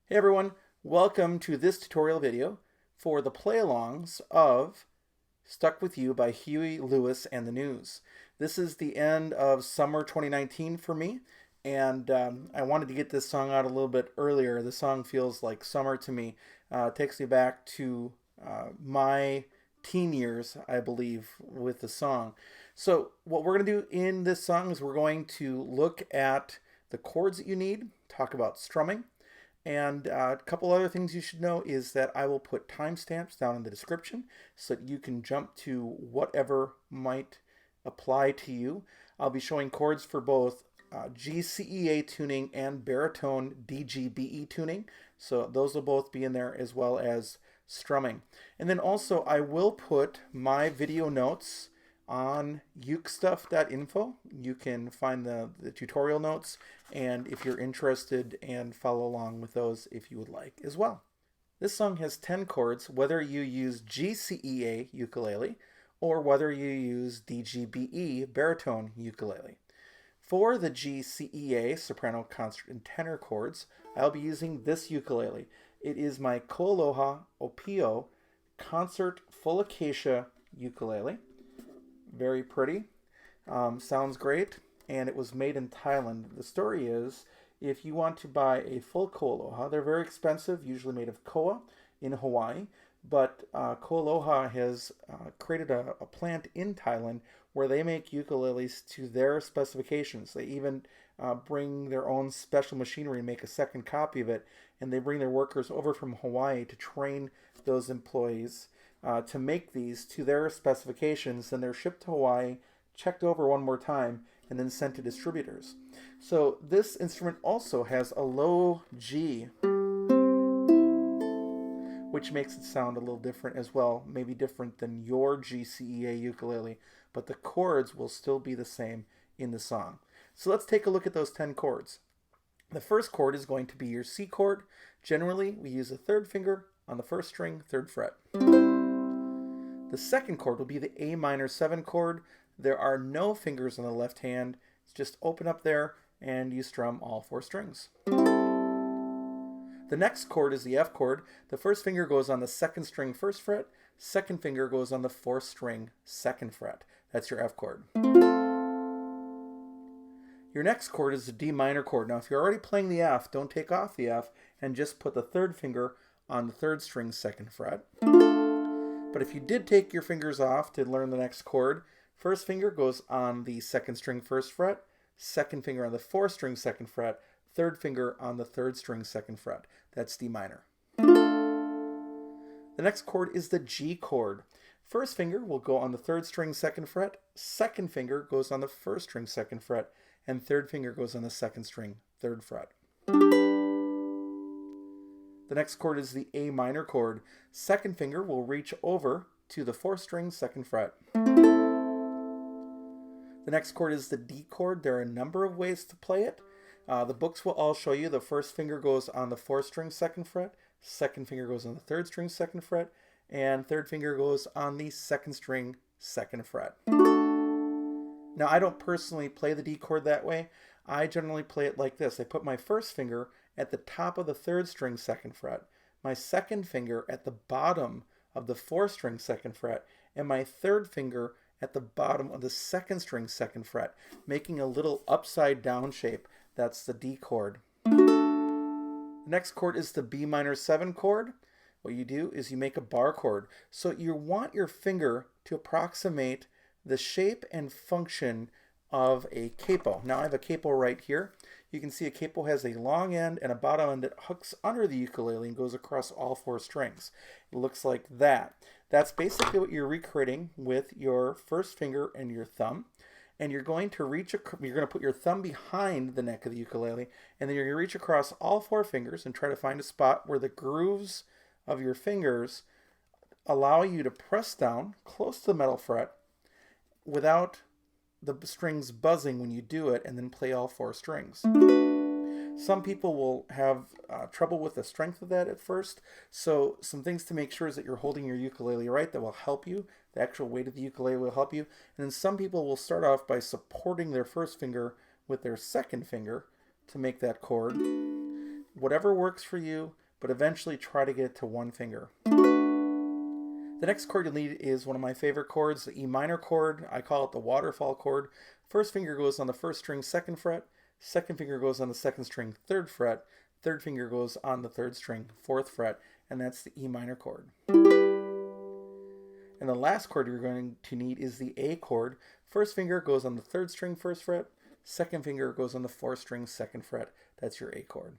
Hey everyone, welcome to this tutorial video for the play-alongs of Stuck With You by Huey Lewis and the News. This is the end of summer 2019 for me, and I wanted to get this song out a little bit earlier. The song feels like summer to me. It takes me back to my teen years, I believe, with the song. So what we're going to do in this song is we're going to look at the chords that you need, talk about strumming, and a couple other things you should know is that I will put timestamps down in the description so that you can jump to whatever might apply to you. I'll be showing chords for both GCEA tuning and baritone DGBE tuning. So those will both be in there, as well as strumming. And then also I will put my video notes on ukestuff.info. You can find the tutorial notes, and if you're interested, and follow along with those if you would like as well. This song has 10 chords, whether you use GCEA ukulele or whether you use DGBE baritone ukulele. For the GCEA soprano, concert, and tenor chords, I'll be using this ukulele. It is my Koaloha Opio concert full acacia ukulele. Very pretty, sounds great, and it was made in Thailand. The story is, if you want to buy a full Koaloha, they're very expensive, usually made of koa in Hawaii, but Koaloha has created a plant in Thailand where they make ukuleles to their specifications. They even bring their own special machinery and make a second copy of it, and they bring their workers over from Hawaii to train those employees to make these to their specifications. Then they're shipped to Hawaii, checked over one more time, and then sent to distributors. So this instrument also has a low G, which makes it sound a little different as well, maybe different than your GCEA ukulele, but the chords will still be the same in the song. So let's take a look at those 10 chords. The first chord is going to be your C chord. Generally, we use a third finger on the first string, 3rd fret. The second chord will be the A minor 7 chord. There are no fingers on the left hand. It's just open up there and you strum all 4 strings. The next chord is the F chord. The first finger goes on the 2nd string 1st fret. Second finger goes on the 4th string 2nd fret. That's your F chord. Your next chord is the D minor chord. Now if you're already playing the F, don't take off the F and just put the 3rd finger on the 3rd string 2nd fret. But if you did take your fingers off to learn the next chord, first finger goes on the 2nd string 1st fret, second finger on the 4th string 2nd fret, third finger on the 3rd string 2nd fret. That's D minor. The next chord is the G chord. First finger will go on the 3rd string 2nd fret, second finger goes on the 1st string 2nd fret, and third finger goes on the 2nd string 3rd fret. The next chord is the A minor chord. Second finger will reach over to the 4th string 2nd fret. The next chord is the D chord. There are a number of ways to play it. The books will all show you the first finger goes on the 4th string 2nd fret, second finger goes on the 3rd string 2nd fret, and third finger goes on the 2nd string 2nd fret. Now I don't personally play the D chord that way. I generally play it like this. I put my first finger at the top of the 3rd string 2nd fret, my second finger at the bottom of the 4th string 2nd fret, and my third finger at the bottom of the 2nd string 2nd fret, making a little upside down shape. That's the D chord. The next chord is the B minor 7 chord. What you do is you make a bar chord. So you want your finger to approximate the shape and function of a capo. Now I have a capo right here. You can see a capo has a long end and a bottom end that hooks under the ukulele and goes across all 4 strings. It looks like that. That's basically what you're recreating with your first finger and your thumb. And you're going to put your thumb behind the neck of the ukulele, and then you're going to reach across all 4 fingers and try to find a spot where the grooves of your fingers allow you to press down close to the metal fret without the strings buzzing when you do it, and then play all 4 strings. Some people will have trouble with the strength of that at first, so some things to make sure is that you're holding your ukulele right. That will help you. The actual weight of the ukulele will help you. And then some people will start off by supporting their first finger with their second finger to make that chord. whatever works for you, but eventually try to get to one finger. The next chord you'll need is one of my favorite chords, the E minor chord. I call it the waterfall chord. First finger goes on the first string, 2nd fret. Second finger goes on the 2nd string, 3rd fret. Third finger goes on the 3rd string, 4th fret, and that's the E minor chord. And the last chord you're going to need is the A chord. First finger goes on the 3rd string, 1st fret. Second finger goes on the 4th string, 2nd fret. That's your A chord.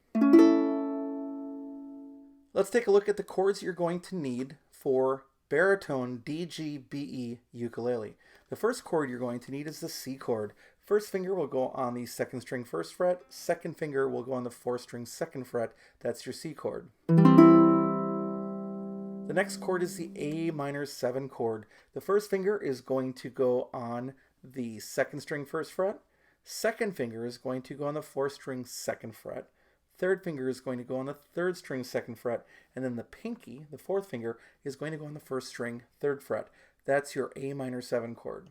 Let's take a look at the chords you're going to need for baritone DGBE ukulele. The first chord you're going to need is the C chord. First finger will go on the 2nd string, 1st fret. Second finger will go on the 4th string, 2nd fret. That's your C chord. The next chord is the A minor 7 chord. The first finger is going to go on the 2nd string, 1st fret. Second finger is going to go on the 4th string, 2nd fret. Third finger is going to go on the 3rd string, 2nd fret. And then the pinky, the 4th finger, is going to go on the 1st string, 3rd fret. That's your A minor 7 chord.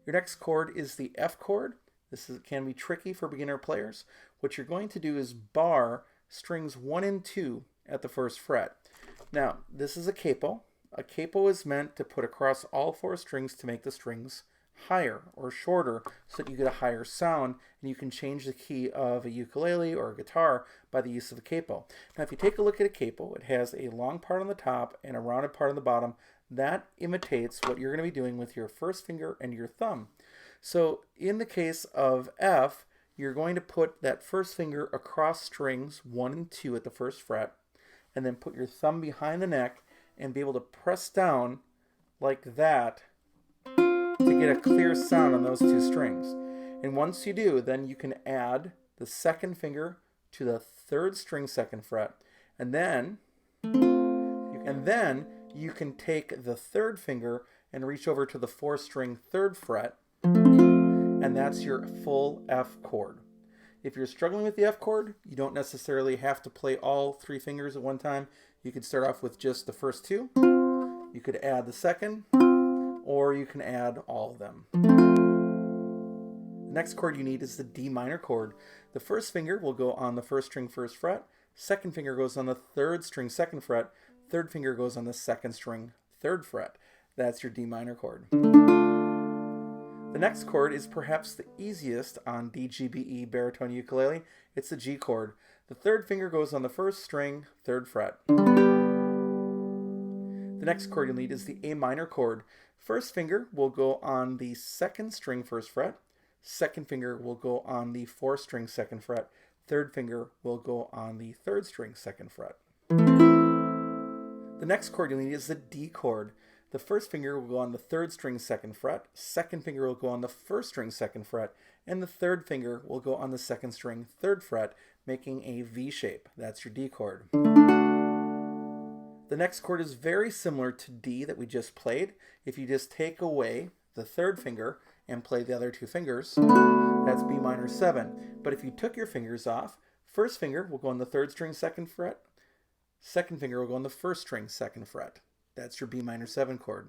Your next chord is the F chord. Can be tricky for beginner players. What you're going to do is bar strings 1 and 2 at the 1st fret. Now, this is a capo. A capo is meant to put across all 4 strings to make the strings higher or shorter so that you get a higher sound, and you can change the key of a ukulele or a guitar by the use of the capo. Now, if you take a look at a capo, it has a long part on the top and a rounded part on the bottom. That imitates what you're going to be doing with your first finger and your thumb. So in the case of F, you're going to put that first finger across strings 1 and 2 at the 1st fret, and then put your thumb behind the neck and be able to press down like that to get a clear sound on those 2 strings. And once you do, then you can add the 2nd finger to the 3rd string, 2nd fret, and then you can take the 3rd finger and reach over to the 4th string, 3rd fret, and that's your full F chord. If you're struggling with the F chord, you don't necessarily have to play all 3 fingers at one time. You could start off with just the first 2. You could add the 2nd, or you can add all of them. The next chord you need is the D minor chord. The first finger will go on the 1st string, 1st fret. Second finger goes on the 3rd string, 2nd fret. Third finger goes on the 2nd string, 3rd fret. That's your D minor chord. The next chord is perhaps the easiest on DGBE baritone ukulele. It's the G chord. The 3rd finger goes on the 1st string, 3rd fret. The next chord you'll need is the A minor chord. First finger will go on the 2nd string, 1st fret. Second finger will go on the 4th string, 2nd fret. Third finger will go on the 3rd string, 2nd fret. The next chord you'll need is the D chord. The first finger will go on the 3rd string, 2nd fret. Second finger will go on the 1st string, 2nd fret. And the third finger will go on the 2nd string, 3rd fret, making a V shape. That's your D chord. The next chord is very similar to D that we just played. If you just take away the 3rd finger and play the other 2 fingers, that's B minor 7. But if you took your fingers off, first finger will go on the 3rd string, 2nd fret. Second finger will go on the 1st string, 2nd fret. That's your B minor 7 chord.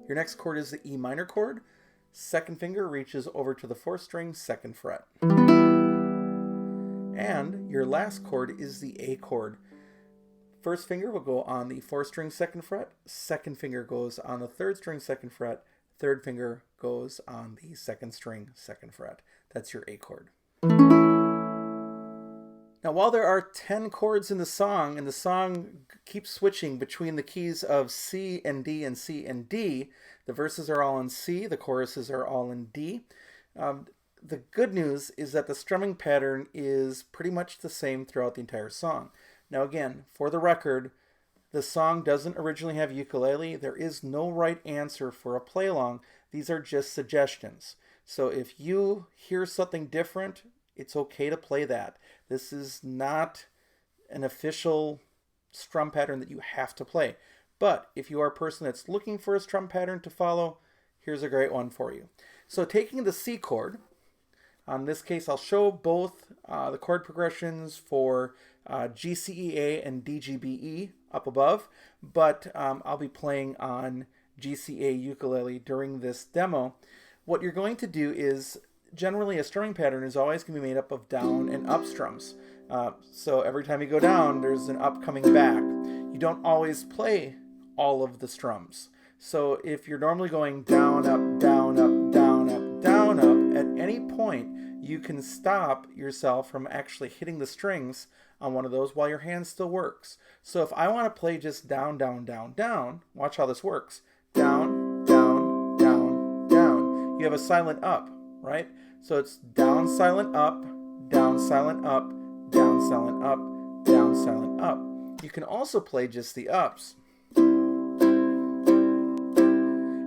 Your next chord is the E minor chord. Second finger reaches over to the 4th string, 2nd fret. And your last chord is the A chord. First finger will go on the 4th string, 2nd fret. Second finger goes on the 3rd string, 2nd fret. Third finger goes on the 2nd string, 2nd fret. That's your A chord. Now, while there are 10 chords in the song, and the song keeps switching between the keys of C and D and C and D, the verses are all in C, the choruses are all in D. The good news is that the strumming pattern is pretty much the same throughout the entire song. Now again, for the record, the song doesn't originally have ukulele. There is no right answer for a play-along. These are just suggestions. So if you hear something different, it's okay to play that. This is not an official strum pattern that you have to play. But if you are a person that's looking for a strum pattern to follow, here's a great one for you. So taking the C chord, in this case I'll show both the chord progressions for GCEA and DGBE up above, but I'll be playing on GCEA ukulele during this demo. What you're going to do is generally a strumming pattern is always going to be made up of down and up strums. So every time you go down, there's an up coming back. You don't always play all of the strums. So if you're normally going down, up, down, up, down, up, down, up, at any point you can stop yourself from actually hitting the strings on one of those while your hand still works. So if I want to play just down, down, down, down, watch how this works. Down, down, down, down. You have a silent up, right? So it's down, silent, up, down, silent, up, down, silent, up, down, silent, up. You can also play just the ups.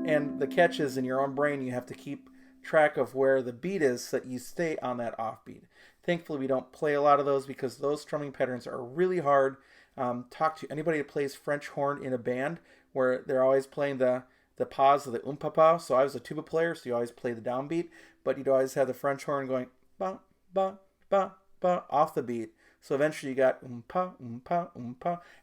And the catch is in your own brain, you have to keep track of where the beat is so that you stay on that offbeat. Thankfully, we don't play a lot of those because those strumming patterns are really hard. Talk to anybody that plays French horn in a band where they're always playing the pause of the papa. So I was a tuba player, so you always play the downbeat, but you'd always have the French horn going ba, ba, ba, ba, off the beat. So eventually you got pa, pa,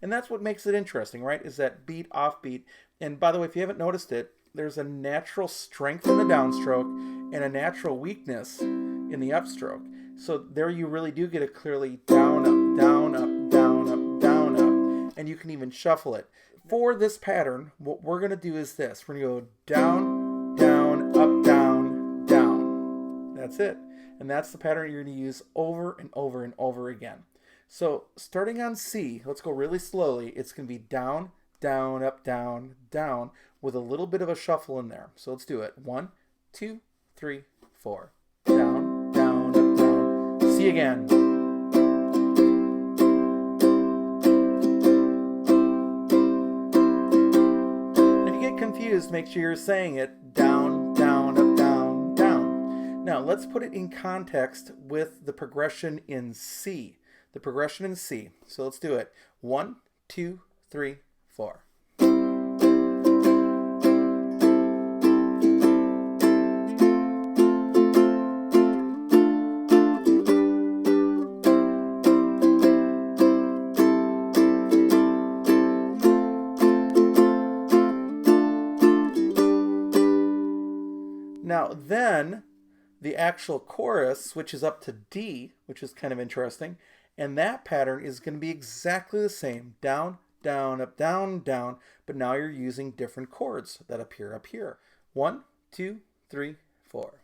and that's what makes it interesting, right? Is that beat, off beat. And by the way, if you haven't noticed it, there's a natural strength in the downstroke and a natural weakness in the upstroke. So there you really do get a clearly down, up, down, up, down, up, down, up, and you can even shuffle it. For this pattern, what we're going to do is this. We're going to go down, down, up, down, down. That's it. And that's the pattern you're going to use over and over and over again. So starting on C, let's go really slowly. It's going to be down, down, up, down, down, with a little bit of a shuffle in there. So let's do it. 1, 2, 3, 4. Down, down, up, down. C again. If you get confused, make sure you're saying it down, down, up, down, down. Now let's put it in context with the progression in C. The progression in C. So let's do it. 1, 2, 3, 4. Now then, the actual chorus switches up to D, which is kind of interesting, and that pattern is going to be exactly the same. Down, down, up, down, down, but now you're using different chords that appear up here. 1, 2, 3, 4.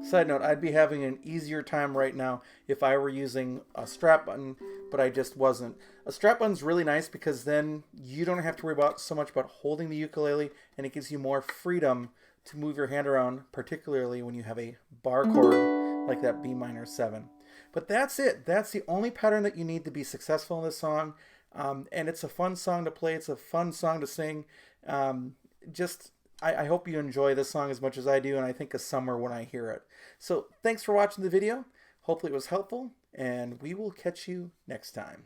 Side note, I'd be having an easier time right now if I were using a strap button, but I just wasn't. A strap button's really nice because then you don't have to worry about so much about holding the ukulele, and it gives you more freedom to move your hand around, particularly when you have a bar chord like that B minor 7. But that's it. That's the only pattern that you need to be successful in this song. And it's a fun song to play. It's a fun song to sing. I hope you enjoy this song as much as I do, and I think of summer when I hear it. So thanks for watching the video. Hopefully it was helpful, and we will catch you next time.